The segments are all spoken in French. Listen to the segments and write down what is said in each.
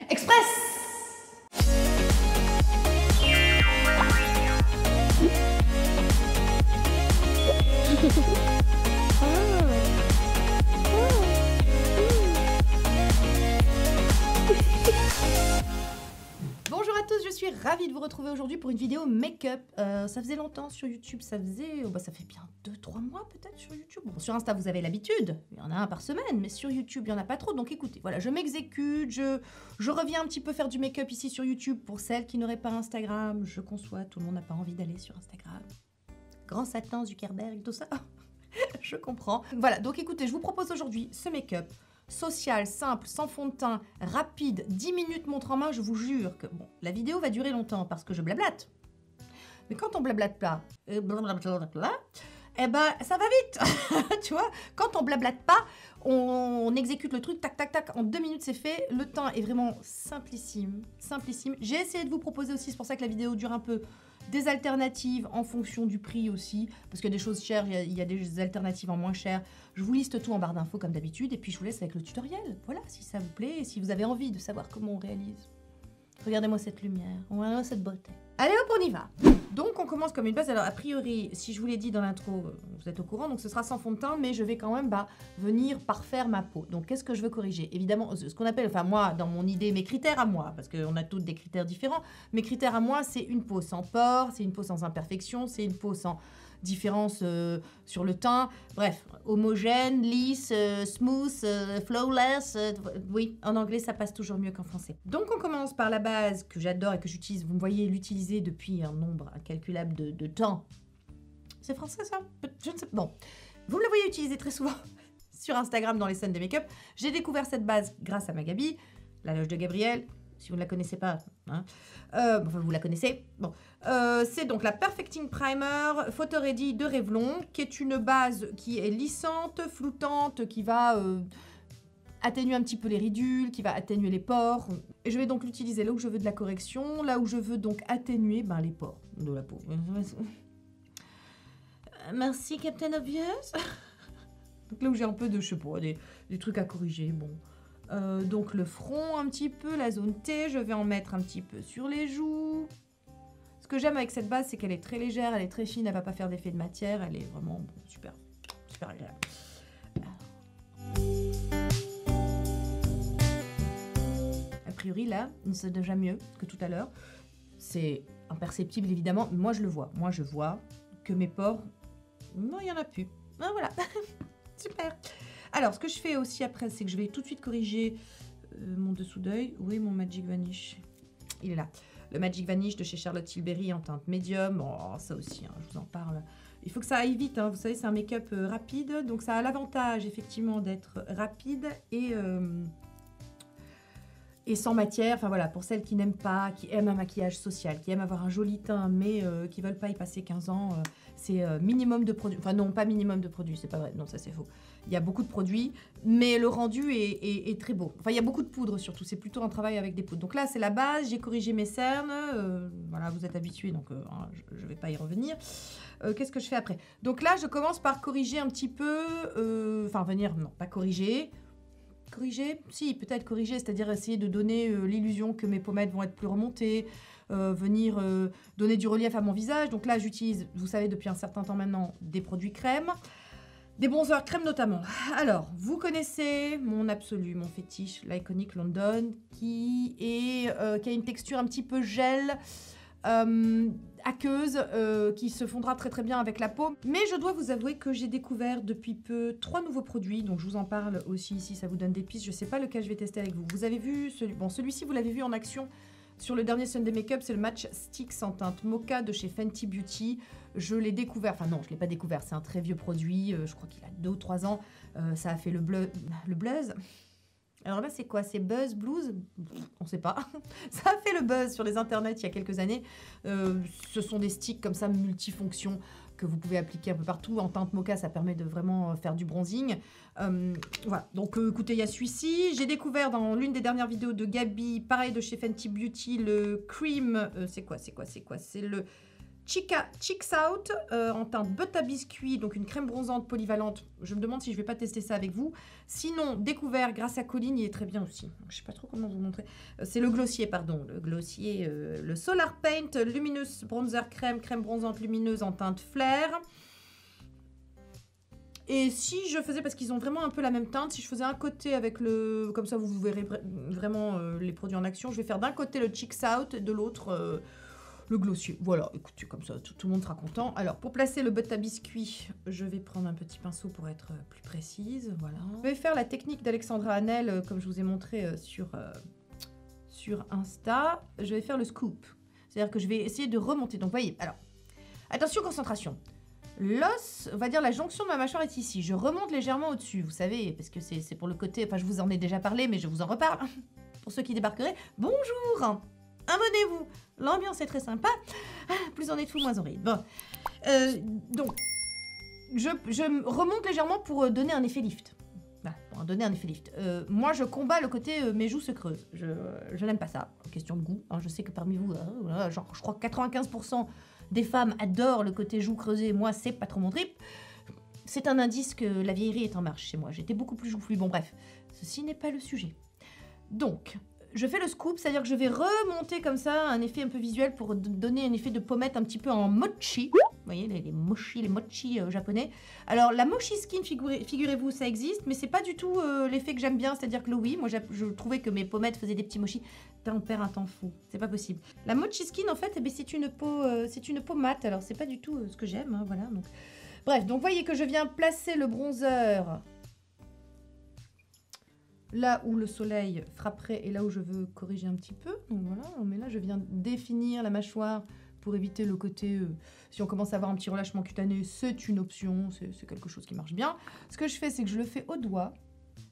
Express. Bonjour à tous, je suis ravie de vous retrouver aujourd'hui pour une vidéo make-up. Ça faisait longtemps sur YouTube, ça fait bien 2-3 mois peut-être sur YouTube. Bon, sur Insta vous avez l'habitude, il y en a un par semaine, mais sur YouTube il n'y en a pas trop. Donc écoutez, voilà, je m'exécute, je reviens un petit peu faire du make-up ici sur YouTube pour celles qui n'auraient pas Instagram. Je conçois, tout le monde n'a pas envie d'aller sur Instagram. Grand Satan, Zuckerberg, tout ça. Je comprends. Voilà, donc écoutez, je vous propose aujourd'hui ce make-up social, simple, sans fond de teint, rapide, 10 minutes montre en main. Je vous jure que bon, la vidéo va durer longtemps parce que je blablate. Mais quand on blablate pas, eh ben ça va vite. Tu vois, quand on blablate pas, on exécute le truc, tac, tac, tac, en 2 minutes c'est fait. Le teint est vraiment simplissime, simplissime. J'ai essayé de vous proposer aussi, c'est pour ça que la vidéo dure un peu, des alternatives en fonction du prix aussi, parce qu'il y a des choses chères, il y a des alternatives en moins cher. Je vous liste tout en barre d'infos comme d'habitude, et puis je vous laisse avec le tutoriel. Voilà, si ça vous plaît, et si vous avez envie de savoir comment on réalise. Regardez-moi cette lumière, regardez-moi cette beauté. Allez hop, on y va. Donc on commence comme une base. Alors a priori, si je vous l'ai dit dans l'intro, vous êtes au courant, donc ce sera sans fond de teint, mais je vais quand même venir parfaire ma peau. Donc qu'est-ce que je veux corriger? Évidemment, ce qu'on appelle, enfin moi, dans mon idée, mes critères à moi, parce qu'on a toutes des critères différents, mes critères à moi, c'est une peau sans pores, c'est une peau sans imperfection, c'est une peau sans différence sur le teint, bref, homogène, lisse, smooth, flawless, oui, en anglais ça passe toujours mieux qu'en français. Donc on commence par la base que j'adore et que j'utilise, vous me voyez l'utiliser depuis un nombre incalculable de temps. C'est français ça? Je ne sais pas. Bon, vous me le voyez utiliser très souvent sur Instagram dans les scènes des make-up. J'ai découvert cette base grâce à ma Gabi, la loge de Gabrielle. Si vous ne la connaissez pas, hein. Enfin, vous la connaissez. Bon, c'est donc la Perfecting Primer Photo Ready de Revlon, qui est une base qui est lissante, floutante, qui va atténuer un petit peu les ridules, qui va atténuer les pores. Et je vais donc l'utiliser là où je veux de la correction, là où je veux donc atténuer les pores de la peau. Merci Captain Obvious. Donc là où j'ai un peu de, je sais pas, des trucs à corriger, bon. Donc le front un petit peu, la zone T, je vais en mettre un petit peu sur les joues. Ce que j'aime avec cette base, c'est qu'elle est très légère, elle est très fine, elle va pas faire d'effet de matière, elle est vraiment bon, super, super agréable. A priori là, c'est déjà mieux que tout à l'heure. C'est imperceptible évidemment, mais moi je le vois. Moi je vois que mes pores, non il y en a plus. Ah, voilà, super. Alors, ce que je fais aussi après, c'est que je vais tout de suite corriger mon dessous d'œil. Oui, mon Magic Vanish, il est là. Le Magic Vanish de chez Charlotte Tilbury en teinte médium. Oh, ça aussi, hein, je vous en parle. Il faut que ça aille vite, hein. Vous savez, c'est un make-up rapide. Donc, ça a l'avantage, effectivement, d'être rapide et sans matière. Enfin, voilà, pour celles qui n'aiment pas, qui aiment un maquillage social, qui aiment avoir un joli teint, mais qui ne veulent pas y passer 15 ans, c'est minimum de produits. Enfin, non, pas minimum de produits, c'est pas vrai. Non, ça, c'est faux. Il y a beaucoup de produits, mais le rendu est très beau. Enfin, il y a beaucoup de poudre surtout. C'est plutôt un travail avec des poudres. Donc là, c'est la base. J'ai corrigé mes cernes. Voilà, vous êtes habitués, donc je ne vais pas y revenir. Qu'est-ce que je fais après? Donc là, je commence par corriger un petit peu. Enfin, venir, non, pas corriger. Corriger? Si, peut-être corriger, c'est-à-dire essayer de donner l'illusion que mes pommettes vont être plus remontées. Venir donner du relief à mon visage. Donc là, j'utilise, vous savez, depuis un certain temps maintenant, des produits crème. Des bronzers crème notamment. Alors, vous connaissez mon absolu, mon fétiche, l'Iconic London, qui a une texture un petit peu gel, aqueuse, qui se fondra très très bien avec la peau. Mais je dois vous avouer que j'ai découvert depuis peu 3 nouveaux produits, donc je vous en parle aussi ici, ça vous donne des pistes. Je ne sais pas lequel je vais tester avec vous. Vous avez vu, celui-ci vous l'avez vu en action sur le dernier Sunday Makeup, c'est le Match Sticks en teinte Mocha de chez Fenty Beauty. Je l'ai découvert, enfin non, je ne l'ai pas découvert, c'est un très vieux produit, je crois qu'il a 2 ou 3 ans. Ça a fait le buzz. Alors là, c'est quoi? C'est Buzz, Blues? On ne sait pas. Ça a fait le buzz sur les internets il y a quelques années. Ce sont des sticks comme ça, multifonctions, que vous pouvez appliquer un peu partout. En teinte mocha, ça permet de vraiment faire du bronzing. Voilà, donc écoutez, il y a celui-ci. J'ai découvert dans l'une des dernières vidéos de Gabi, pareil de chez Fenty Beauty, le Cream. C'est quoi? C'est le Cheeks Out en teinte beurre à biscuit, donc une crème bronzante polyvalente. Je me demande si je vais pas tester ça avec vous. Sinon, découvert grâce à Colline, il est très bien aussi. Je sais pas trop comment vous montrer. C'est le glossier, pardon. Le glossier, le Solar Paint Luminous Bronzer Crème, crème bronzante lumineuse en teinte flair. Et si je faisais, parce qu'ils ont vraiment un peu la même teinte, si je faisais un côté avec le... Comme ça, vous verrez vraiment les produits en action. Je vais faire d'un côté le Cheeks Out, de l'autre... le glossier. Voilà, écoutez, comme ça, tout le monde sera content. Alors, pour placer le beurre à biscuit, je vais prendre un petit pinceau pour être plus précise. Voilà. Je vais faire la technique d'Alexandra Hanel, comme je vous ai montré sur Insta. Je vais faire le scoop. C'est-à-dire que je vais essayer de remonter. Donc, voyez, alors, attention, concentration. L'os, on va dire la jonction de ma mâchoire est ici. Je remonte légèrement au-dessus, vous savez, parce que c'est pour le côté... Enfin, je vous en ai déjà parlé, mais je vous en reparle. Pour ceux qui débarqueraient, bonjour! Abonnez-vous, l'ambiance est très sympa. Plus on est de fou, moins on rit. Bon, donc, je remonte légèrement pour donner un effet lift. Voilà, pour donner un effet lift. Moi, je combats le côté mes joues se creusent. Je n'aime pas ça, question de goût. Hein, je sais que parmi vous, genre, je crois que 95% des femmes adorent le côté joues creusées. Moi, c'est pas trop mon trip. C'est un indice que la vieillerie est en marche chez moi. J'étais beaucoup plus joufflue. Bon, bref, ceci n'est pas le sujet. Donc... je fais le scoop, c'est-à-dire que je vais remonter comme ça un effet un peu visuel pour donner un effet de pommette un petit peu en mochi. Vous voyez, les mochi japonais. Alors, la mochi skin, figurez-vous, ça existe, mais c'est pas du tout l'effet que j'aime bien, c'est-à-dire que le oui, moi je trouvais que mes pommettes faisaient des petits mochis. On perd un temps fou, c'est pas possible. La mochi skin, en fait, eh bien, c'est une peau mate, alors c'est pas du tout ce que j'aime, hein, voilà. Donc. Bref, donc voyez que je viens placer le bronzer... là où le soleil frapperait et là où je veux corriger un petit peu. Donc voilà, mais là je viens définir la mâchoire pour éviter le côté... si on commence à avoir un petit relâchement cutané, c'est une option, c'est quelque chose qui marche bien. Ce que je fais, c'est que je le fais au doigt,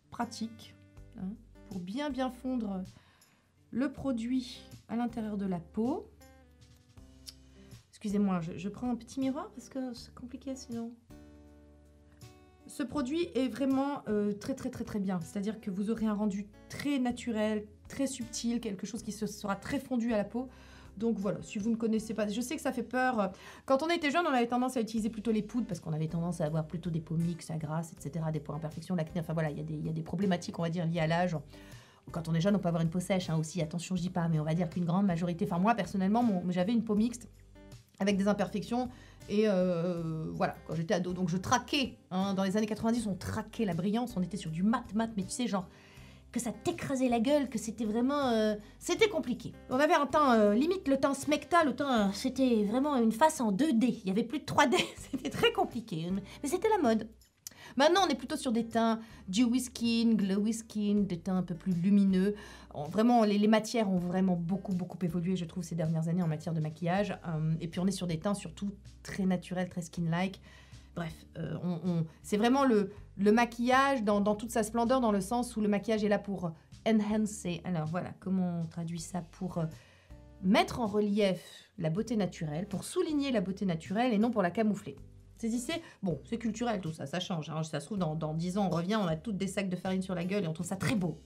pratique, hein, pour bien fondre le produit à l'intérieur de la peau. Excusez-moi, je prends un petit miroir parce que c'est compliqué sinon... Ce produit est vraiment très bien, c'est-à-dire que vous aurez un rendu très naturel, très subtil, quelque chose qui sera très fondu à la peau. Donc voilà, si vous ne connaissez pas, je sais que ça fait peur. Quand on était jeune, on avait tendance à utiliser plutôt les poudres parce qu'on avait tendance à avoir plutôt des peaux mixtes, à grasse, etc., des peaux imperfections, l'acné, enfin voilà, il y a des problématiques, on va dire, liées à l'âge. Quand on est jeune, on peut avoir une peau sèche hein, aussi, attention, je dis pas, mais on va dire qu'une grande majorité, enfin moi personnellement, j'avais une peau mixte avec des imperfections et voilà, quand j'étais ado, donc je traquais, hein, dans les années 90 on traquait la brillance, on était sur du mat, mais tu sais genre que ça t'écrasait la gueule, que c'était vraiment, c'était compliqué. On avait un teint, limite le teint smecta, le teint, c'était vraiment une face en 2D, il y avait plus de 3D, c'était très compliqué, mais c'était la mode. Maintenant, on est plutôt sur des teints dewy skin, glowy skin, des teints un peu plus lumineux. Vraiment, les matières ont vraiment beaucoup évolué, je trouve, ces dernières années en matière de maquillage. Et puis, on est sur des teints surtout très naturels, très skin-like. Bref, c'est vraiment le maquillage dans toute sa splendeur, dans le sens où le maquillage est là pour enhancer. Alors, voilà, comment on traduit ça pour mettre en relief la beauté naturelle, pour souligner la beauté naturelle et non pour la camoufler. Saisissez, bon, c'est culturel tout ça, ça change. Hein. Ça se trouve, dans 10 ans, on revient, on a toutes des sacs de farine sur la gueule et on trouve ça très beau.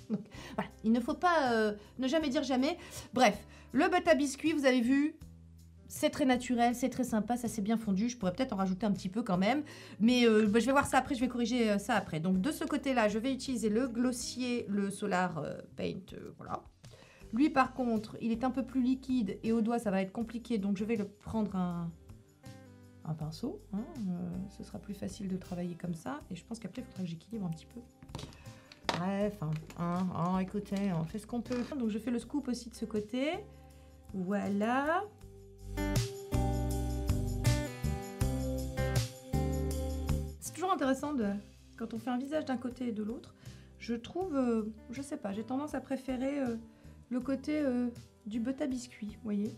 Donc, voilà, il ne faut pas ne jamais dire jamais. Bref, le beurre à biscuit, vous avez vu, c'est très naturel, c'est très sympa, ça s'est bien fondu. Je pourrais peut-être en rajouter un petit peu quand même. Mais je vais voir ça après, je vais corriger ça après. Donc, de ce côté-là, je vais utiliser le glossier, le Solar Paint, voilà. Lui, par contre, il est un peu plus liquide et au doigt, ça va être compliqué. Donc, je vais le prendre un pinceau, hein, ce sera plus facile de travailler comme ça, et je pense qu'après il faudra que j'équilibre un petit peu. Bref, écoutez, on fait ce qu'on peut. Donc je fais le scoop aussi de ce côté, voilà. C'est toujours intéressant quand on fait un visage d'un côté et de l'autre, je trouve, je sais pas, j'ai tendance à préférer le côté du beurre à biscuit, vous voyez.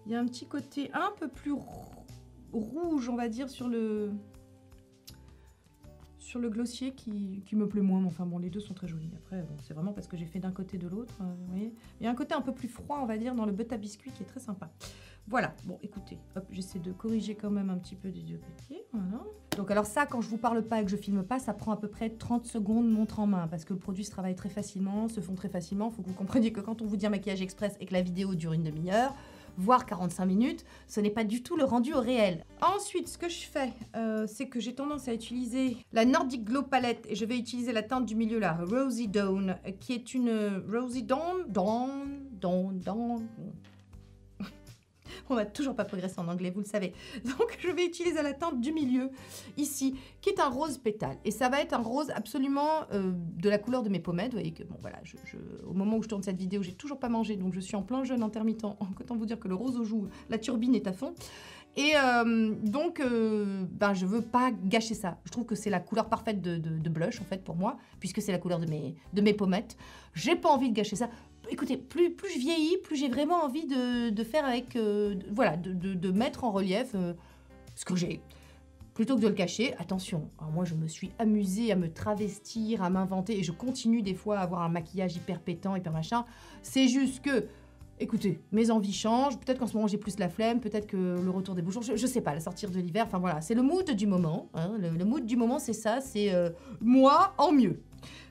Il y a un petit côté un peu plus rouge, on va dire, sur le glossier qui me plaît moins. Mais enfin bon, les deux sont très jolis. Après, bon, c'est vraiment parce que j'ai fait d'un côté de l'autre. Vous voyez, il y a un côté un peu plus froid, on va dire, dans le beurre à biscuit qui est très sympa. Voilà, bon, écoutez, hop, j'essaie de corriger quand même un petit peu des deux côtés. Voilà. Donc alors ça, quand je vous parle pas et que je filme pas, ça prend à peu près 30 secondes montre en main parce que le produit se travaille très facilement, se fond très facilement. Il faut que vous compreniez que quand on vous dit un maquillage express et que la vidéo dure une demi-heure, voire 45 minutes. Ce n'est pas du tout le rendu au réel. Ensuite, ce que je fais, c'est que j'ai tendance à utiliser la Nordic Glow palette et je vais utiliser la teinte du milieu là, Rosy Dawn, qui est une Rosy Dawn. On va toujours pas progresser en anglais, vous le savez. Donc, je vais utiliser la teinte du milieu, ici, qui est un rose pétale. Et ça va être un rose absolument de la couleur de mes pommettes. Vous voyez que, bon, voilà, au moment où je tourne cette vidéo, j'ai toujours pas mangé, donc je suis en plein jeûne intermittent. Autant vous dire que le rose aux joues, la turbine est à fond. Et donc, je veux pas gâcher ça. Je trouve que c'est la couleur parfaite de blush, en fait, pour moi, puisque c'est la couleur de mes pommettes. J'ai pas envie de gâcher ça. Écoutez, plus je vieillis, plus j'ai vraiment envie de faire avec... voilà, de mettre en relief ce que j'ai. Plutôt que de le cacher, attention, alors moi je me suis amusée à me travestir, à m'inventer, et je continue des fois à avoir un maquillage hyper pétant, hyper machin. C'est juste que... Écoutez, mes envies changent, peut-être qu'en ce moment j'ai plus la flemme, peut-être que le retour des bouchons, je sais pas, la sortir de l'hiver, enfin voilà, c'est le mood du moment, hein, le mood du moment c'est ça, c'est moi en mieux.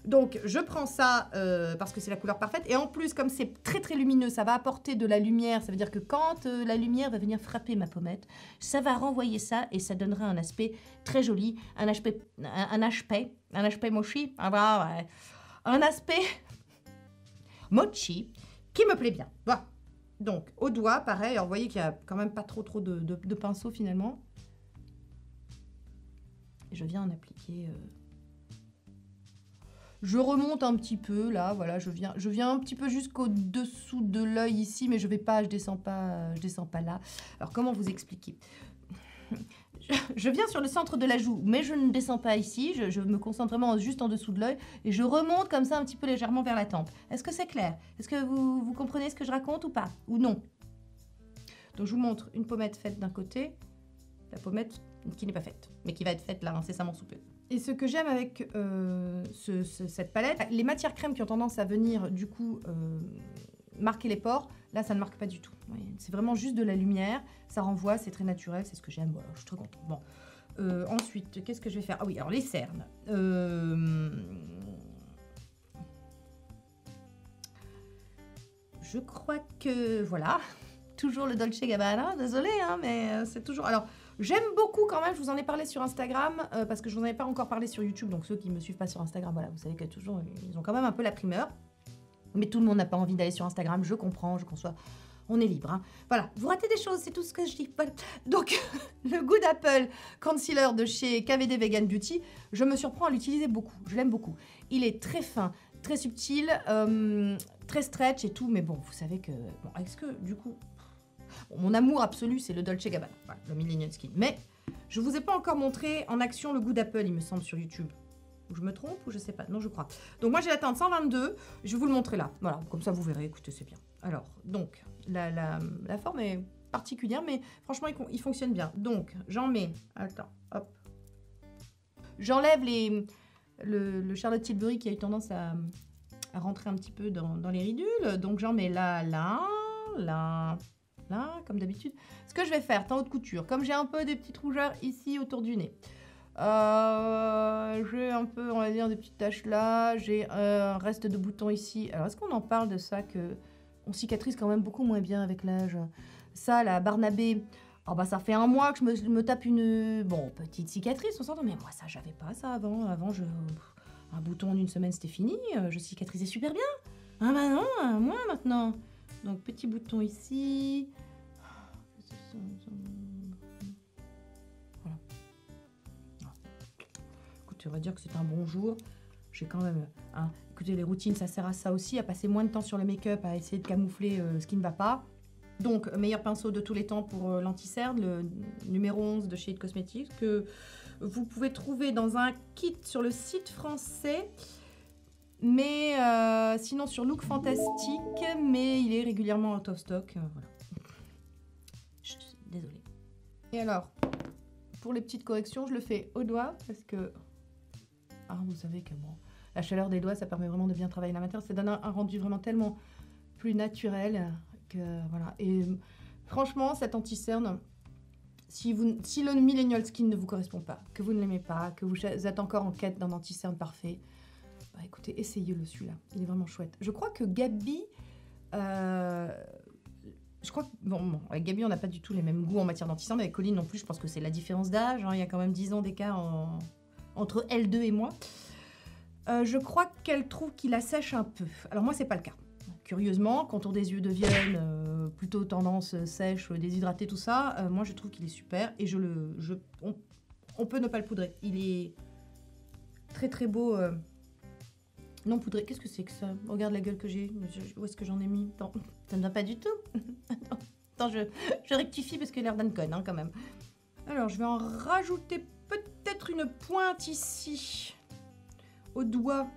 Donc je prends ça parce que c'est la couleur parfaite, et en plus comme c'est très très lumineux, ça va apporter de la lumière, ça veut dire que quand la lumière va venir frapper ma pommette, ça va renvoyer ça et ça donnera un aspect très joli, un aspect mochi, un aspect mochi, qui me plaît bien. Voilà. Donc, au doigt, pareil. Alors, vous voyez qu'il n'y a quand même pas trop de pinceau, finalement. Et je viens en appliquer... Je remonte un petit peu, là, voilà. Je viens un petit peu jusqu'au-dessous de l'œil, ici, mais je descends pas là. Alors, comment vous expliquer ? Je viens sur le centre de la joue, mais je ne descends pas ici, je me concentre vraiment juste en dessous de l'œil et je remonte comme ça un petit peu légèrement vers la tempe. Est-ce que c'est clair? Est-ce que vous comprenez ce que je raconte ou pas? Ou non? Donc je vous montre une pommette faite d'un côté, la pommette qui n'est pas faite, mais qui va être faite là incessamment sous peu. Et ce que j'aime avec cette palette, les matières crèmes qui ont tendance à venir du coup marquer les pores, là ça ne marque pas du tout. C'est vraiment juste de la lumière, ça renvoie, c'est très naturel, c'est ce que j'aime, voilà, je suis très contente. Bon. Ensuite, qu'est-ce que je vais faire? Ah oui, alors les cernes. Je crois que, voilà, toujours le Dolce Gabbana, désolée, hein, mais c'est toujours... Alors, j'aime beaucoup quand même, je vous en ai parlé sur Instagram, parce que je vous en avais pas encore parlé sur YouTube, donc ceux qui ne me suivent pas sur Instagram, voilà, vous savez que toujours, ils ont quand même un peu la primeur. Mais tout le monde n'a pas envie d'aller sur Instagram, je comprends, je conçois. On est libre, hein. Voilà, vous ratez des choses, c'est tout ce que je dis. Voilà. Donc, le Good Apple Concealer de chez KVD Vegan Beauty, je me surprends à l'utiliser beaucoup, je l'aime beaucoup. Il est très fin, très subtil, très stretch et tout, mais bon, vous savez que... Bon, est-ce que, du coup... Bon, mon amour absolu, c'est le Dolce Gabbana, voilà, le Millennium Skin. Mais je vous ai pas encore montré en action le Good Apple, il me semble, sur YouTube. Je me trompe ou je sais pas? Non, je crois. Donc moi j'ai la teinte 122, je vais vous le montrer là. Voilà, comme ça vous verrez, écoutez, c'est bien. Alors, donc, la forme est particulière, mais franchement, il fonctionne bien. Donc, j'en mets... Attends, hop. J'enlève le Charlotte Tilbury qui a eu tendance à rentrer un petit peu dans les ridules. Donc j'en mets là, comme d'habitude. Ce que je vais faire, temps haute couture, comme j'ai un peu des petites rougeurs ici autour du nez. J'ai un peu, on va dire, des petites taches là, j'ai un reste de boutons ici. Alors, est-ce qu'on en parle de ça, que on cicatrise quand même beaucoup moins bien avec l'âge? Ça, la Barnabé, oh bah, ça fait un mois que je me tape une, bon, petite cicatrice, on s'entend, mais moi, ça, j'avais pas ça avant. Avant, un bouton en une semaine, c'était fini, je cicatrisais super bien. Ah bah non, un mois maintenant. Donc, petit bouton ici. On va dire que c'est un bon jour. J'ai quand même... Hein, écoutez, les routines, ça sert à ça aussi, à passer moins de temps sur le make-up, à essayer de camoufler ce qui ne va pas. Donc, meilleur pinceau de tous les temps pour l'anti-cerne, le numéro 11 de chez It Cosmetics, que vous pouvez trouver dans un kit sur le site français, mais sinon sur Look Fantastique, mais il est régulièrement out of stock. Voilà. Désolée. Et alors, pour les petites corrections, je le fais au doigt, parce que... Ah, vous savez que bon, la chaleur des doigts, ça permet vraiment de bien travailler la matière. Ça donne un rendu vraiment tellement plus naturel que voilà. Et franchement, cet anti-cerne, si le Millennial Skin ne vous correspond pas, que vous ne l'aimez pas, que vous êtes encore en quête d'un anti-cerne parfait, bah écoutez, essayez-le celui-là. Il est vraiment chouette. Je crois que Gabi Je crois que, bon, avec Gabi, on n'a pas du tout les mêmes goûts en matière d'anti-cerne, mais avec Colline non plus, je pense que c'est la différence d'âge. Hein, il y a quand même 10 ans d'écart entre elle deux et moi. Je crois qu'elle trouve qu'il assèche un peu. Alors moi, c'est pas le cas. Curieusement, contour des yeux deviennent plutôt tendance sèche, déshydraté, tout ça. Moi, je trouve qu'il est super et on peut ne pas le poudrer. Il est très très beau. Non poudré. Qu'est-ce que c'est que ça? Regarde la gueule que j'ai. Où est-ce que j'en ai mis? Attends, ça ne va pas du tout. Attends, je rectifie parce que l'air d'un con, hein, quand même. Alors, je vais en rajouter peut-être une pointe ici, au doigt,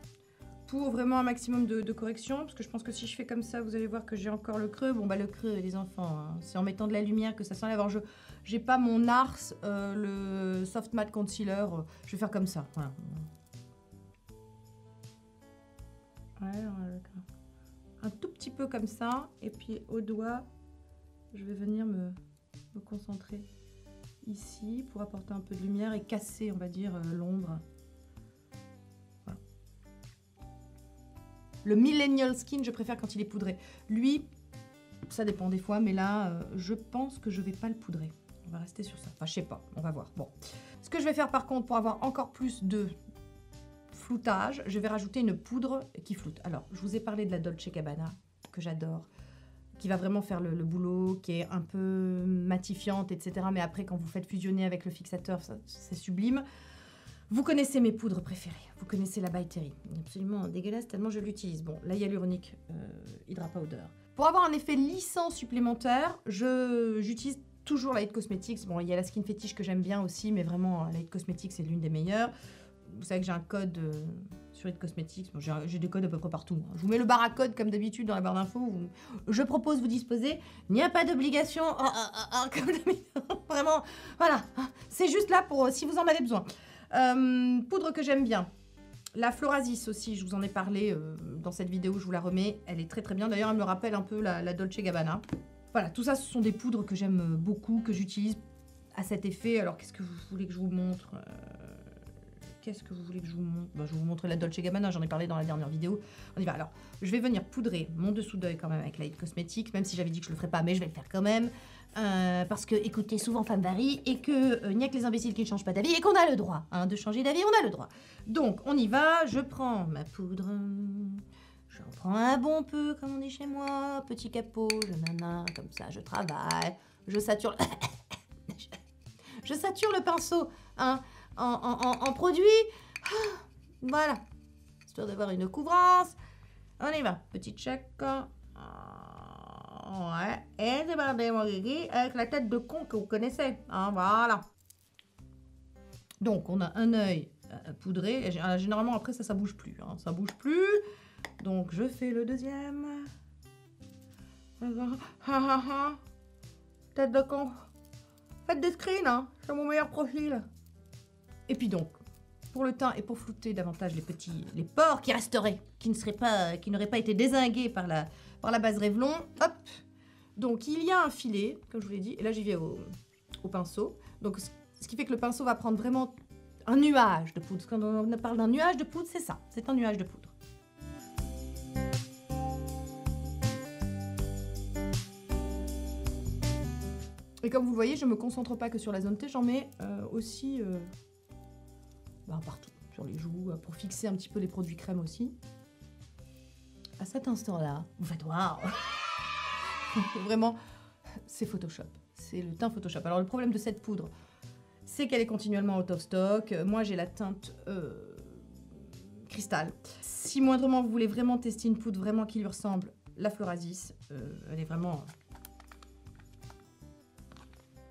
pour vraiment un maximum de correction. Parce que je pense que si je fais comme ça, vous allez voir que j'ai encore le creux. Bon, bah le creux, les enfants, hein, c'est en mettant de la lumière que ça s'enlève. Alors, j'ai pas mon NARS, le Soft Matte Concealer. Je vais faire comme ça, voilà. Ouais, un tout petit peu comme ça, et puis au doigt, je vais venir me concentrer ici pour apporter un peu de lumière et casser, on va dire, l'ombre. Voilà. Le Millennial Skin, je préfère quand il est poudré. Lui, ça dépend des fois, mais là, je pense que je vais pas le poudrer. On va rester sur ça. Enfin, je sais pas, on va voir. Bon. Ce que je vais faire par contre, pour avoir encore plus de floutage, je vais rajouter une poudre qui floute. Alors, je vous ai parlé de la Dolce Gabbana, que j'adore, qui va vraiment faire le boulot, qui est un peu matifiante, etc. Mais après, quand vous faites fusionner avec le fixateur, c'est sublime. Vous connaissez mes poudres préférées. Vous connaissez la By Terry. Absolument dégueulasse, tellement je l'utilise. Bon, la Hyaluronic Hydra Powder. Pour avoir un effet lissant supplémentaire, j'utilise toujours la It Cosmetics. Bon, il y a la Skin Fetish que j'aime bien aussi, mais vraiment, la It Cosmetics, c'est l'une des meilleures. Vous savez que j'ai un code sur It Cosmetics. Bon, j'ai des codes à peu près partout. Hein. Je vous mets le barcode comme d'habitude dans la barre d'infos. Je propose, vous disposez. Il n'y a pas d'obligation. Comme d'habitude. Vraiment, voilà. C'est juste là pour si vous en avez besoin. Poudre que j'aime bien. La Florasis aussi, je vous en ai parlé dans cette vidéo, je vous la remets. Elle est très très bien. D'ailleurs, elle me rappelle un peu la Dolce Gabbana. Voilà, tout ça, ce sont des poudres que j'aime beaucoup, que j'utilise à cet effet. Alors, qu'est-ce que vous voulez que je vous montre? Qu'est-ce que vous voulez que je vous montre? Je vais vous montrer la Dolce Gabbana, j'en ai parlé dans la dernière vidéo. On y va. Alors, je vais venir poudrer mon dessous d'œil quand même avec la It Cosmetics, même si j'avais dit que je le ferais pas, mais je vais le faire quand même. Parce que, écoutez, souvent femme varie, et que il n'y a que les imbéciles qui ne changent pas d'avis, et qu'on a le droit de changer d'avis, on a le droit. Donc, on y va, je prends ma poudre, j'en prends un bon peu, comme on dit chez moi, petit capot, comme ça, je travaille, je sature, je sature le pinceau, hein. En produit, voilà, histoire d'avoir une couvrance. On y va, petit check. Ouais, et débardez mon Guigui avec la tête de con que vous connaissez. Hein, voilà. Donc, on a un œil poudré. Et généralement, après, ça bouge plus. Hein, ça bouge plus. Donc, je fais le deuxième. Tête de con. Faites des screens, hein, c'est mon meilleur profil. Et puis donc, pour le teint et pour flouter davantage les pores qui resteraient, qui n'auraient pas été dézingués par la base Revlon, hop. Donc il y a un filet, comme je vous l'ai dit, et là j'y vais au pinceau. Donc ce qui fait que le pinceau va prendre vraiment un nuage de poudre. Quand on parle d'un nuage de poudre, c'est ça, c'est un nuage de poudre. Et comme vous le voyez, je ne me concentre pas que sur la zone T, j'en mets aussi partout, sur les joues, pour fixer un petit peu les produits crème aussi. À cet instant-là, vous faites waouh. Vraiment, c'est Photoshop. C'est le teint Photoshop. Alors le problème de cette poudre, c'est qu'elle est continuellement out of stock. Moi, j'ai la teinte cristal. Si moindrement vous voulez vraiment tester une poudre vraiment qui lui ressemble, la Florasis, elle est vraiment...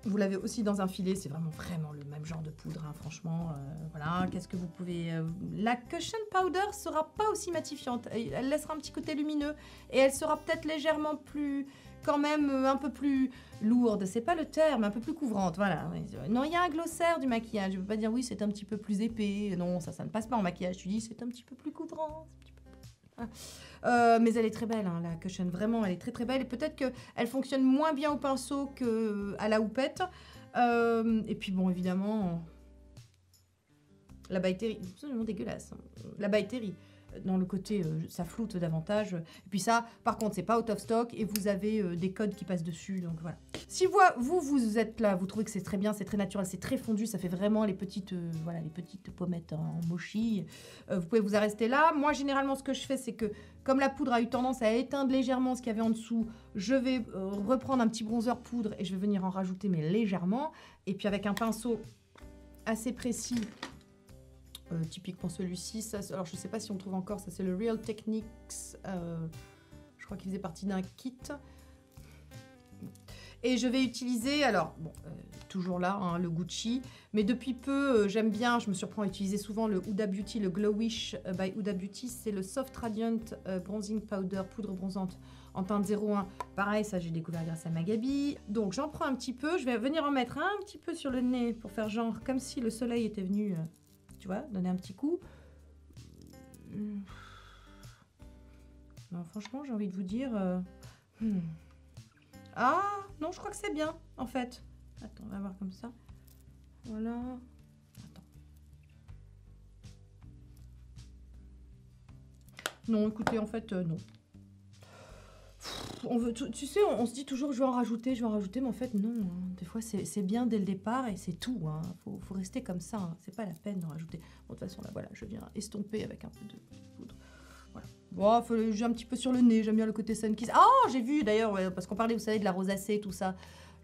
Vous l'avez aussi dans un filet, c'est vraiment le même genre de poudre, hein, franchement. Voilà, qu'est-ce que vous pouvez... La Cushion Powder sera pas aussi matifiante. Elle laissera un petit côté lumineux et elle sera peut-être légèrement plus... quand même un peu plus lourde. C'est pas le terme, un peu plus couvrante, voilà. Non, il y a un glossaire du maquillage. Je veux pas dire oui, c'est un petit peu plus épais. Non, ça ne passe pas en maquillage. Tu dis c'est un petit peu plus couvrant. Mais elle est très belle, hein, la Cushion, vraiment, elle est très très belle. Et peut-être qu'elle fonctionne moins bien au pinceau qu'à la houppette. Et puis bon, évidemment, la By Terry, c'est absolument dégueulasse. Hein. La By Terry, dans le côté, ça floute davantage. Et puis ça, par contre, c'est pas out of stock et vous avez des codes qui passent dessus, donc voilà. Si vous êtes là, vous trouvez que c'est très bien, c'est très naturel, c'est très fondu, ça fait vraiment les petites, voilà, les petites pommettes en mochi, vous pouvez vous arrêter là. Moi, généralement, ce que je fais, c'est que, comme la poudre a eu tendance à éteindre légèrement ce qu'il y avait en dessous, je vais reprendre un petit bronzer poudre et je vais venir en rajouter, mais légèrement. Et puis avec un pinceau assez précis, typiquement celui-ci, alors je sais pas si on trouve encore, ça c'est le Real Techniques, je crois qu'il faisait partie d'un kit. Et je vais utiliser, alors, bon, toujours là, hein, le Gucci, mais depuis peu, j'aime bien, je me surprends à utiliser souvent le Huda Beauty, le Glowish by Huda Beauty, c'est le Soft Radiant Bronzing Powder, poudre bronzante en teinte 01. Pareil, ça j'ai découvert grâce à Magabi. Donc j'en prends un petit peu, je vais venir en mettre un petit peu sur le nez pour faire genre comme si le soleil était venu, tu vois, donner un petit coup. Non, franchement, j'ai envie de vous dire... Ah, non, je crois que c'est bien, en fait. Attends, on va voir comme ça. Voilà. Attends. Non, écoutez, en fait, non. On veut, tu sais, on se dit toujours, je vais en rajouter, mais en fait, non. Hein. Des fois, c'est bien dès le départ et c'est tout. Hein. Faut rester comme ça. Hein. C'est pas la peine d'en rajouter. Bon, de toute façon, là, voilà, je viens estomper avec un peu de poudre. Voilà. Bon, j'ai un petit peu sur le nez, j'aime bien le côté sun kiss. Ah, j'ai vu d'ailleurs, parce qu'on parlait, vous savez, de la rosacée, tout ça,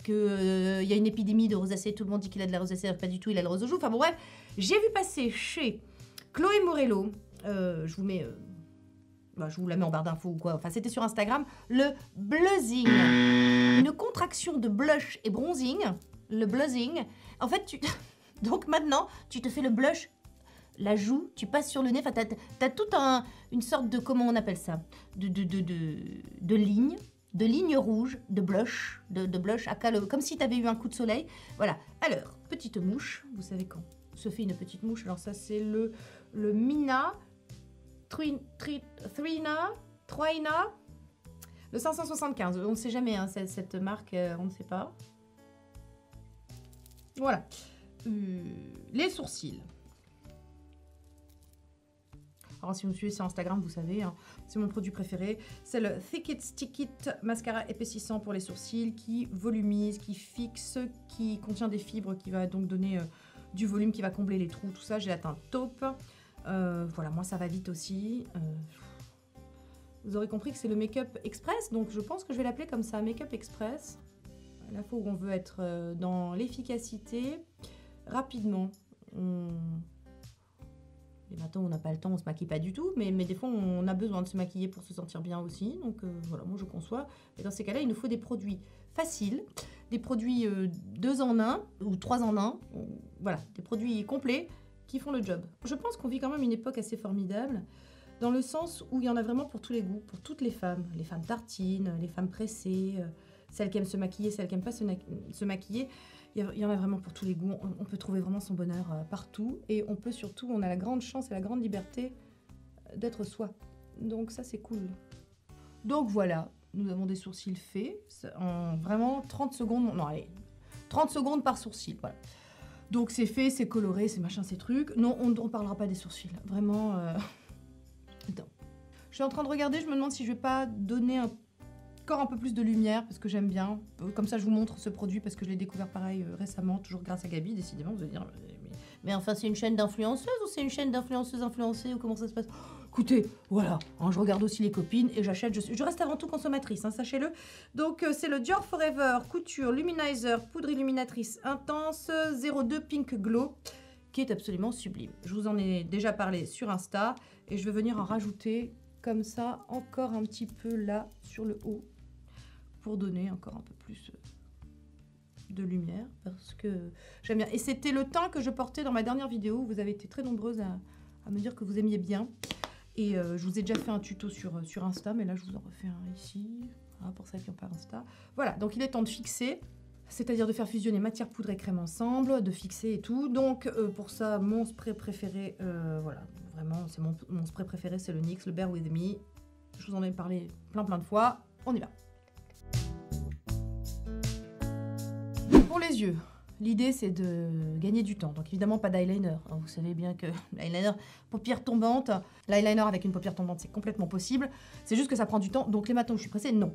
que y a une épidémie de rosacée, tout le monde dit qu'il a de la rosacée, pas du tout, il a le rose aux joues. Enfin bon, bref, j'ai vu passer chez Chloé Morello, je vous mets, je vous la mets en barre d'infos ou quoi, enfin c'était sur Instagram, le blushing, une contraction de blush et bronzing, le blushing. En fait, donc maintenant, tu te fais le blush. La joue, tu passes sur le nez, enfin, t'as toute une sorte de, comment on appelle ça, de ligne rouge, de blush, comme si t'avais eu un coup de soleil. Voilà. Alors, petite mouche, vous savez quand se fait une petite mouche, alors ça c'est le Mina, Troina, le 575, on ne sait jamais, hein, cette marque, on ne sait pas. Voilà. Les sourcils. Alors si vous me suivez sur Instagram, vous savez, hein, c'est mon produit préféré. C'est le Thick It Stick It mascara épaississant pour les sourcils qui volumise, qui fixe, qui contient des fibres, qui va donc donner du volume, qui va combler les trous, tout ça. J'ai la teinte taupe. Voilà, moi ça va vite aussi. Vous aurez compris que c'est le Make-up Express, donc je pense que je vais l'appeler comme ça, Make-up Express. La fois où on veut être dans l'efficacité, rapidement. Les matins, on n'a pas le temps, on se maquille pas du tout, mais des fois, on a besoin de se maquiller pour se sentir bien aussi. Donc voilà, moi je conçois. Et dans ces cas-là, il nous faut des produits faciles, des produits 2 en 1 ou 3 en 1. Voilà, des produits complets qui font le job. Je pense qu'on vit quand même une époque assez formidable, dans le sens où il y en a vraiment pour tous les goûts, pour toutes les femmes tartines, les femmes pressées, celles qui aiment se maquiller, celles qui n'aiment pas se maquiller. Il y en a vraiment pour tous les goûts, on peut trouver vraiment son bonheur partout et on peut surtout, on a la grande chance et la grande liberté d'être soi. Donc ça c'est cool. Donc voilà, nous avons des sourcils faits en vraiment 30 secondes, non allez, 30 secondes par sourcil, voilà. Donc c'est fait, c'est coloré, c'est machin, c'est truc. Non, on ne parlera pas des sourcils, vraiment. Attends. Je suis en train de regarder, je me demande si je vais pas donner encore un peu plus de lumière parce que j'aime bien. Comme ça, je vous montre ce produit parce que je l'ai découvert pareil récemment, toujours grâce à Gabi, décidément. Vous allez dire, mais enfin, c'est une chaîne d'influenceuses ou c'est une chaîne d'influenceuses influencées ou comment ça se passe? Écoutez, voilà, hein, je regarde aussi les copines et j'achète, je reste avant tout consommatrice, hein, sachez-le. Donc, c'est le Dior Forever Couture Luminizer Poudre Illuminatrice Intense 02 Pink Glow qui est absolument sublime. Je vous en ai déjà parlé sur Insta et je vais venir en rajouter comme ça, encore un petit peu là sur le haut pour donner encore un peu plus de lumière parce que j'aime bien. Et c'était le teint que je portais dans ma dernière vidéo. Vous avez été très nombreuses à me dire que vous aimiez bien. Et je vous ai déjà fait un tuto sur Insta, mais là je vous en refais un ici, hein, pour celles qui n'ont pas Insta. Voilà, donc il est temps de fixer, c'est-à-dire de faire fusionner matière, poudre et crème ensemble, de fixer et tout. Donc pour ça, mon spray préféré, voilà, vraiment, c'est mon spray préféré, c'est le NYX, le Bear With Me. Je vous en ai parlé plein de fois. On y va. Pour les yeux, l'idée c'est de gagner du temps. Donc évidemment pas d'eyeliner. Vous savez bien que l'eyeliner, paupière tombante, l'eyeliner avec une paupière tombante c'est complètement possible. C'est juste que ça prend du temps. Donc les matins où je suis pressée, non.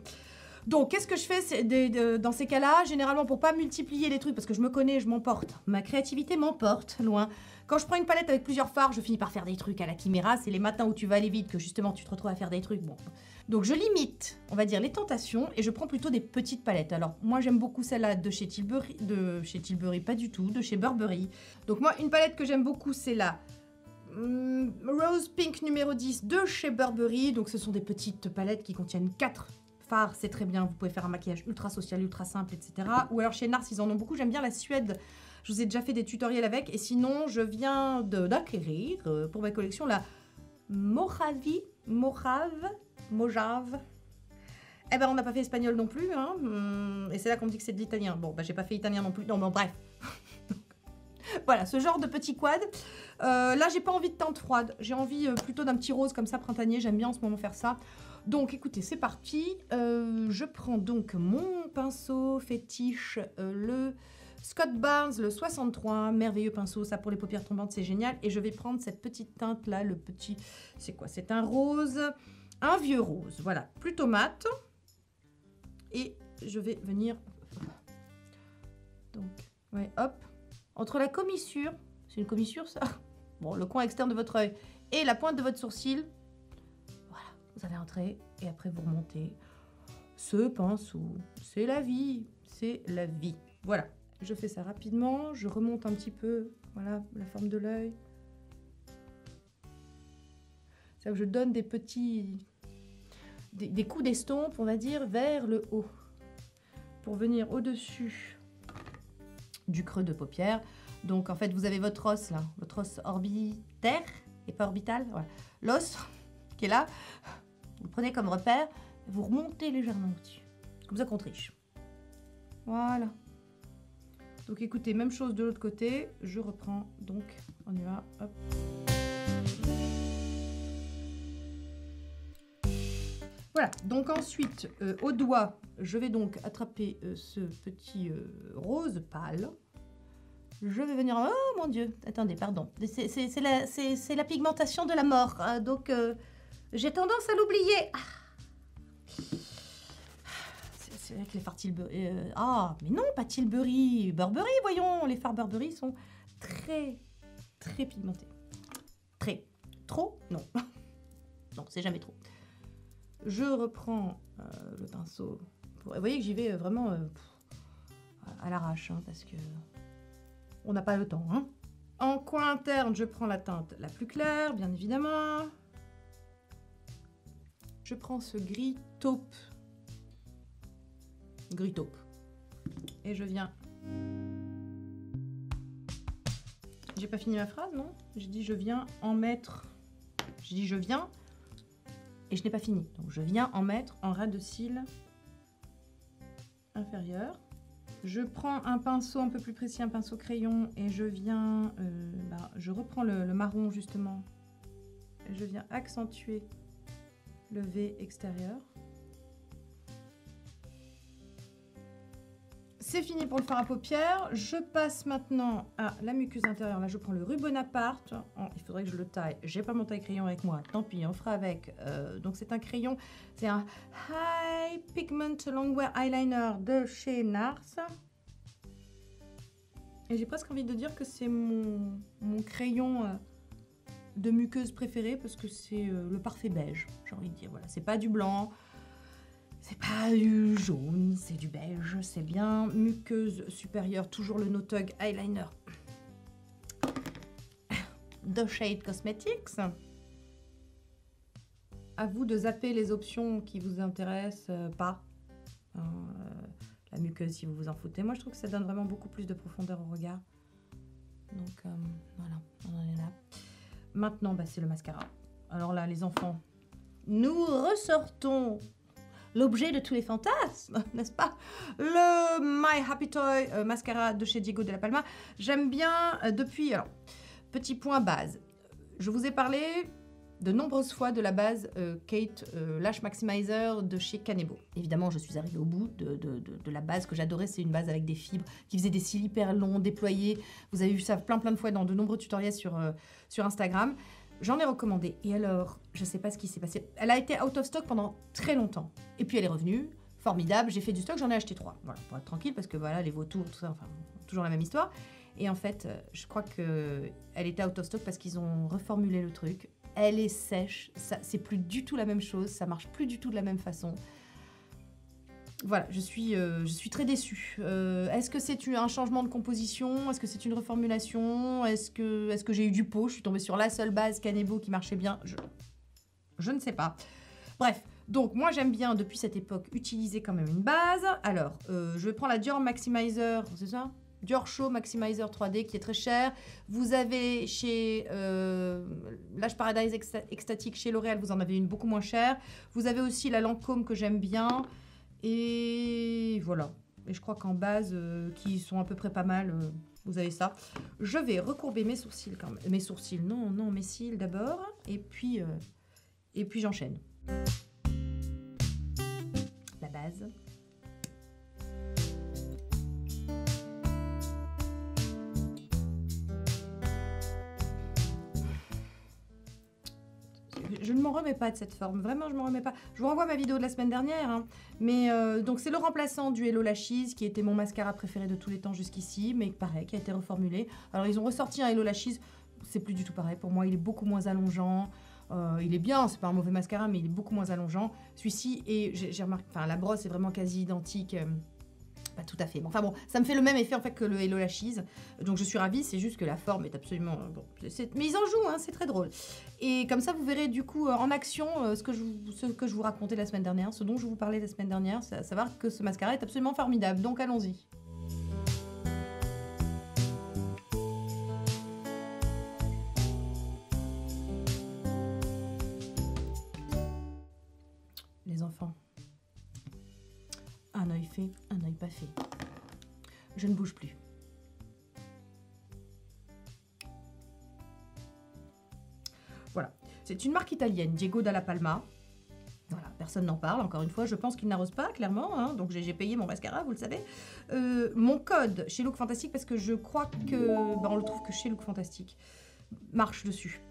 Donc qu'est-ce que je fais dans ces cas-là? Généralement pour pas multiplier les trucs, parce que je me connais, je m'emporte. Ma créativité m'emporte loin. Quand je prends une palette avec plusieurs fards, je finis par faire des trucs à la chiméra. C'est les matins où tu vas aller vite que justement tu te retrouves à faire des trucs. Bon. Donc je limite, on va dire, les tentations et je prends plutôt des petites palettes. Alors moi j'aime beaucoup celle-là de chez Tilbury, pas du tout, de chez Burberry. Donc moi une palette que j'aime beaucoup c'est la Rose Pink numéro 10 de chez Burberry. Donc ce sont des petites palettes qui contiennent 4 fards, c'est très bien. Vous pouvez faire un maquillage ultra social, ultra simple, etc. Ou alors chez Nars ils en ont beaucoup, j'aime bien la Suède. Je vous ai déjà fait des tutoriels avec. Et sinon je viens d'acquérir pour ma collection la Mojave. Eh ben on n'a pas fait espagnol non plus, hein. Et c'est là qu'on me dit que c'est de l'italien. Bon, bah j'ai pas fait italien non plus. Non, mais bref. Voilà, ce genre de petit quad. Là, j'ai pas envie de teinte froide. J'ai envie plutôt d'un petit rose comme ça printanier. J'aime bien en ce moment faire ça. Donc, écoutez, c'est parti. Je prends donc mon pinceau fétiche, le Scott Barnes, le 63. Merveilleux pinceau, ça pour les paupières tombantes, c'est génial. Et je vais prendre cette petite teinte là, le petit... C'est quoi? C'est un rose... Un vieux rose, voilà, plutôt mat. Et je vais venir... Donc, ouais, hop. Entre la commissure, c'est une commissure ça? Bon, le coin externe de votre œil et la pointe de votre sourcil. Voilà, vous allez entrer et après vous remontez. Ce pinceau, c'est la vie, c'est la vie. Voilà, je fais ça rapidement, je remonte un petit peu, voilà, la forme de l'œil. C'est que je donne des petits... Des coups d'estompe, on va dire, vers le haut. Pour venir au-dessus du creux de paupière. Donc, en fait, vous avez votre os, là. Votre os orbitaire, et pas orbital. Voilà. L'os qui est là. Vous le prenez comme repère. Vous remontez légèrement au-dessus. Comme ça qu'on triche. Voilà. Donc, écoutez, même chose de l'autre côté. Je reprends. Donc, on y va. Hop. Voilà, donc ensuite, au doigt, je vais donc attraper ce petit rose pâle. Je vais venir... Oh mon Dieu, attendez, pardon. C'est la pigmentation de la mort. Hein, donc, j'ai tendance à l'oublier. C'est avec les fards Tilbury. Mais non, pas Tilbury. Burberry, voyons. Les fards Burberry sont très, très pigmentés. Très. Trop? Non. Non, c'est jamais trop. Je reprends le pinceau. Vous voyez que j'y vais vraiment à l'arrache, hein, parce que on n'a pas le temps. Hein. En coin interne, je prends la teinte la plus claire, bien évidemment. Je prends ce gris taupe. Gris taupe. Et je viens... J'ai pas fini ma phrase, non? J'ai dit je viens en mettre... J'ai dit je viens... Et je n'ai pas fini. Donc je viens en mettre en ras de cils inférieur. Je prends un pinceau un peu plus précis, un pinceau crayon, et je viens... je reprends le marron justement. Et je viens accentuer le V extérieur. C'est fini pour le fard à paupières. Je passe maintenant à la muqueuse intérieure. Là, je prends le Ruban Bonaparte. Oh, il faudrait que je le taille. J'ai pas mon taille crayon avec moi. Tant pis, on fera avec. Donc, c'est un crayon. C'est un High Pigment Longwear Eyeliner de chez Nars. Et j'ai presque envie de dire que c'est mon crayon de muqueuse préféré parce que c'est le parfait beige. J'ai envie de dire. Voilà, c'est pas du blanc. C'est pas du jaune, c'est du beige, c'est bien. Muqueuse supérieure, toujours le No Tug Eyeliner de Shade Cosmetics. À vous de zapper les options qui vous intéressent pas. La muqueuse si vous vous en foutez. Moi je trouve que ça donne vraiment beaucoup plus de profondeur au regard. Donc voilà, on en est là. Maintenant c'est le mascara. Alors là les enfants, nous ressortons l'objet de tous les fantasmes, n'est-ce pas? Le My Happy Toy mascara de chez Diego de la Palma. J'aime bien depuis... Alors, petit point base. Je vous ai parlé de nombreuses fois de la base Kate Lash Maximizer de chez Kanebo. Évidemment, je suis arrivée au bout de la base que j'adorais. C'est une base avec des fibres qui faisait des cils hyper longs, déployés. Vous avez vu ça plein de fois dans de nombreux tutoriels sur Instagram. J'en ai recommandé. Et alors, je sais pas ce qui s'est passé. Elle a été out of stock pendant très longtemps. Et puis elle est revenue. Formidable. J'ai fait du stock, j'en ai acheté 3. Voilà, pour être tranquille, parce que voilà, les vautours, tout ça, enfin, toujours la même histoire. Et en fait, je crois qu'elle était out of stock parce qu'ils ont reformulé le truc. Elle est sèche, c'est plus du tout la même chose, ça marche plus du tout de la même façon. Voilà, je suis très déçue. Est-ce que c'est un changement de composition? Est-ce que c'est une reformulation? Est-ce que j'ai eu du pot? Je suis tombée sur la seule base Kanebo qui marchait bien. Je ne sais pas. Bref, donc moi j'aime bien depuis cette époque utiliser quand même une base. Alors, je vais prendre la Dior Maximizer, c'est ça? Dior Show Maximizer 3D qui est très cher. Vous avez chez Lash Paradise Ecstatic chez L'Oréal, vous en avez une beaucoup moins chère. Vous avez aussi la Lancôme que j'aime bien. Et voilà. Et je crois qu'en base, qui sont à peu près pas mal, vous avez ça. Je vais recourber mes sourcils quand même. Mes sourcils, non, mes cils d'abord. Et puis j'enchaîne. La base. Je ne m'en remets pas de cette forme, vraiment je ne m'en remets pas. Je vous renvoie ma vidéo de la semaine dernière, hein. Mais donc c'est le remplaçant du Hello Lashes qui était mon mascara préféré de tous les temps jusqu'ici, mais pareil, qui a été reformulé. Alors ils ont ressorti un Hello Lashes, c'est plus du tout pareil pour moi, il est beaucoup moins allongeant. Il est bien, c'est pas un mauvais mascara, mais il est beaucoup moins allongeant. Celui-ci, et j'ai remarqué, enfin la brosse est vraiment quasi identique. Pas tout à fait. Bon, enfin bon, ça me fait le même effet en fait que le Hello Lashes. Donc je suis ravie, c'est juste que la forme est absolument... bon, mais ils en jouent, hein, c'est très drôle. Et comme ça, vous verrez du coup en action ce que je vous racontais la semaine dernière, ce dont je vous parlais la semaine dernière, c'est à savoir que ce mascara est absolument formidable. Donc allons-y. Les enfants. Un œil fait, un œil pas fait. Je ne bouge plus. Voilà. C'est une marque italienne, Diego Dalla Palma. Voilà, personne n'en parle, encore une fois. Je pense qu'il n'arrose pas, clairement. Hein, donc j'ai payé mon mascara, vous le savez. Mon code chez Look Fantastic, parce que je crois que... on le trouve que chez Look Fantastic. Marche dessus.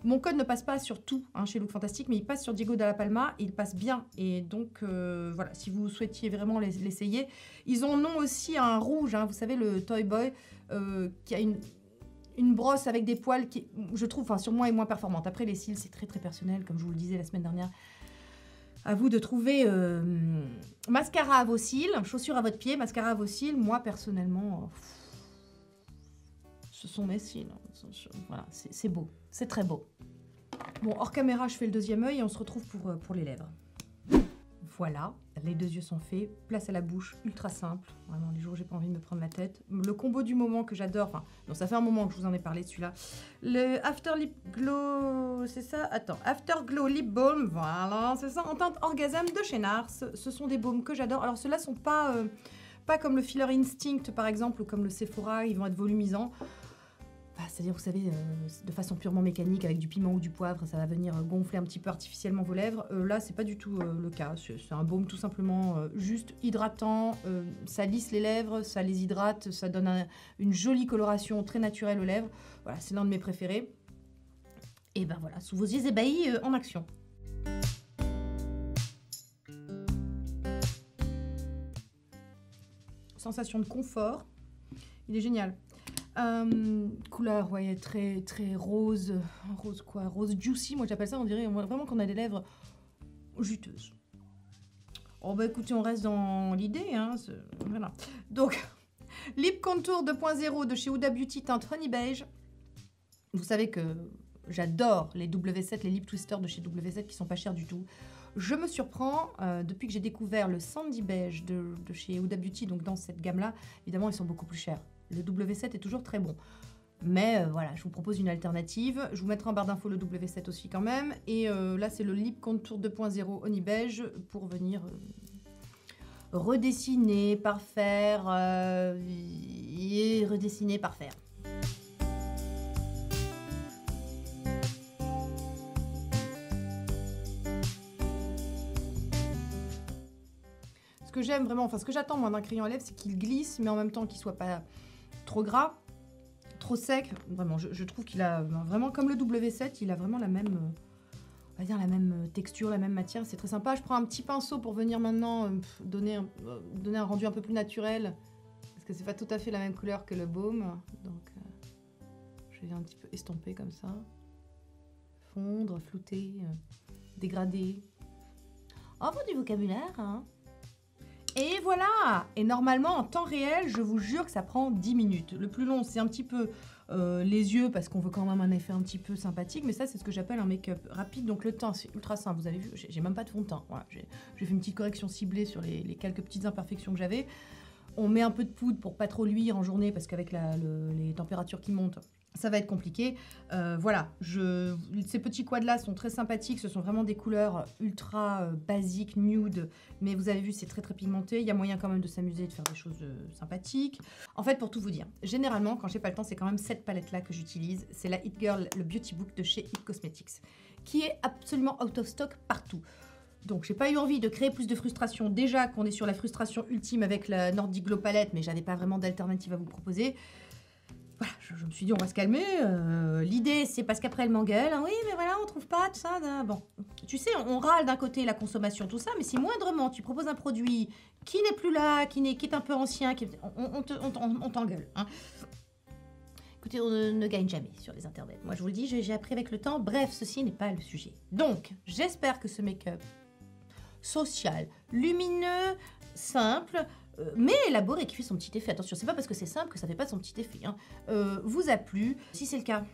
Mon code ne passe pas sur tout hein, chez Look Fantastic, mais il passe sur Diego Dalla Palma et il passe bien. Et donc, voilà, si vous souhaitiez vraiment l'essayer. Ils en ont aussi un rouge, hein, vous savez, le Toy Boy, qui a une brosse avec des poils qui, je trouve, enfin, sur moi, est moins performante. Après, les cils, c'est très, très personnel, comme je vous le disais la semaine dernière. À vous de trouver mascara à vos cils, chaussures à votre pied, mascara à vos cils. Moi, personnellement, ce sont mes cils. Voilà, c'est beau. C'est très beau. Bon, hors caméra, je fais le deuxième œil et on se retrouve pour les lèvres. Voilà, les deux yeux sont faits. Place à la bouche, ultra simple. Vraiment, les jours où j'ai pas envie de me prendre la tête. Le combo du moment que j'adore, enfin, non, ça fait un moment que je vous en ai parlé de celui-là. Le After Lip Glow, c'est ça? Attends, After Glow Lip Balm, voilà, c'est ça, en teinte orgasme de chez Nars. Ce sont des baumes que j'adore. Alors, ceux-là sont pas comme le Filler Instinct, par exemple, ou comme le Sephora, ils vont être volumisants. C'est-à-dire, vous savez, de façon purement mécanique, avec du piment ou du poivre, ça va venir gonfler un petit peu artificiellement vos lèvres. Là, c'est pas du tout le cas. C'est un baume tout simplement juste hydratant. Ça lisse les lèvres, ça les hydrate, ça donne une jolie coloration très naturelle aux lèvres. Voilà, c'est l'un de mes préférés. Et ben voilà, sous vos yeux ébahis en action. Sensation de confort. Il est génial. Couleur, ouais, très, très rose. Rose quoi? Rose juicy, moi j'appelle ça. On dirait vraiment qu'on a des lèvres juteuses. Oh bah écoutez, on reste dans l'idée, hein. Voilà. Donc, Lip Contour 2.0 de chez Huda Beauty, teinte Honey Beige. Vous savez que j'adore les W7, les Lip Twister de chez W7 qui sont pas chers du tout. Je me surprends, depuis que j'ai découvert le Sandy Beige de chez Huda Beauty, donc dans cette gamme-là, évidemment, ils sont beaucoup plus chers. Le W7 est toujours très bon. Mais voilà, je vous propose une alternative. Je vous mettrai en barre d'infos le W7 aussi quand même. Et là, c'est le Lip Contour 2.0 Honey Beige pour venir redessiner, parfaire et redessiner, parfaire. que j'aime vraiment, enfin ce que j'attends moi d'un crayon à lèvres, c'est qu'il glisse, mais en même temps qu'il soit pas trop gras, trop sec. Vraiment, je trouve qu'il a vraiment, comme le W7, il a vraiment la même, on va dire la même texture, la même matière. C'est très sympa. Je prends un petit pinceau pour venir maintenant donner un rendu un peu plus naturel, parce que c'est pas tout à fait la même couleur que le baume. Donc, je viens un petit peu estomper comme ça, fondre, flouter, dégrader. Oh, bon, du vocabulaire, hein. Et voilà. Et normalement, en temps réel, je vous jure que ça prend 10 minutes. Le plus long, c'est un petit peu les yeux, parce qu'on veut quand même un effet un petit peu sympathique. Mais ça, c'est ce que j'appelle un make-up rapide. Donc le teint, c'est ultra simple. Vous avez vu, j'ai même pas de fond de teint. Voilà, j'ai fait une petite correction ciblée sur les quelques petites imperfections que j'avais. On met un peu de poudre pour pas trop luire en journée, parce qu'avec les températures qui montent, ça va être compliqué. Voilà, ces petits quads-là sont très sympathiques. Ce sont vraiment des couleurs ultra basiques, nude. Mais vous avez vu, c'est très très pigmenté. Il y a moyen quand même de s'amuser, de faire des choses sympathiques. En fait, pour tout vous dire, généralement, quand j'ai pas le temps, c'est quand même cette palette-là que j'utilise. C'est la It Girl, le Beauty Book de chez It Cosmetics, qui est absolument out of stock partout. Donc, j'ai pas eu envie de créer plus de frustration. Déjà qu'on est sur la frustration ultime avec la Nordic Glow Palette, mais j'avais pas vraiment d'alternative à vous proposer. Voilà, je me suis dit, on va se calmer. L'idée, c'est parce qu'après, elle m'engueule. Hein, oui, mais voilà, on trouve pas tout ça. Bon, tu sais, on râle d'un côté la consommation, tout ça, mais si moindrement tu proposes un produit qui n'est plus là, qui est un peu ancien, on t'engueule. Hein. Écoutez, on ne gagne jamais sur les internets. Moi, je vous le dis, j'ai appris avec le temps. Bref, ceci n'est pas le sujet. Donc, j'espère que ce make-up social, lumineux, simple, mais élaboré, qui fait son petit effet. Attention, c'est pas parce que c'est simple que ça fait pas son petit effet. Hein. Vous a plu. Si c'est le cas,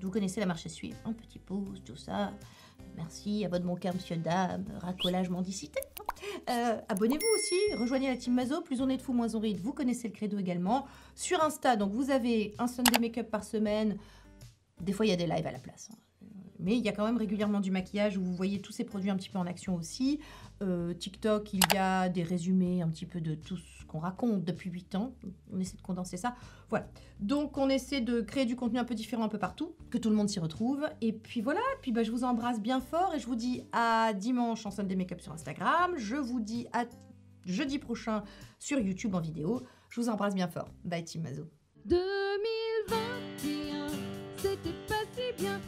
vous connaissez la marche à suivre. Un petit pouce, tout ça. Merci, à votre bon cœur, monsieur, dame, racolage, mendicité. Abonnez-vous aussi, rejoignez la team Mazo, plus on est de fous, moins on rit. Vous connaissez le credo également. Sur Insta, donc vous avez un Sunday make-up par semaine. Des fois, il y a des lives à la place. Hein. Mais il y a quand même régulièrement du maquillage où vous voyez tous ces produits un petit peu en action aussi. TikTok, il y a des résumés un petit peu de tout ce qu'on raconte depuis 8 ans. On essaie de condenser ça. Voilà. Donc, on essaie de créer du contenu un peu différent un peu partout, que tout le monde s'y retrouve. Et puis voilà. Puis je vous embrasse bien fort et je vous dis à dimanche en Sunday Makeup sur Instagram. Je vous dis à jeudi prochain sur YouTube en vidéo. Je vous embrasse bien fort. Bye Team Mazo. 2021, c'était pas si bien.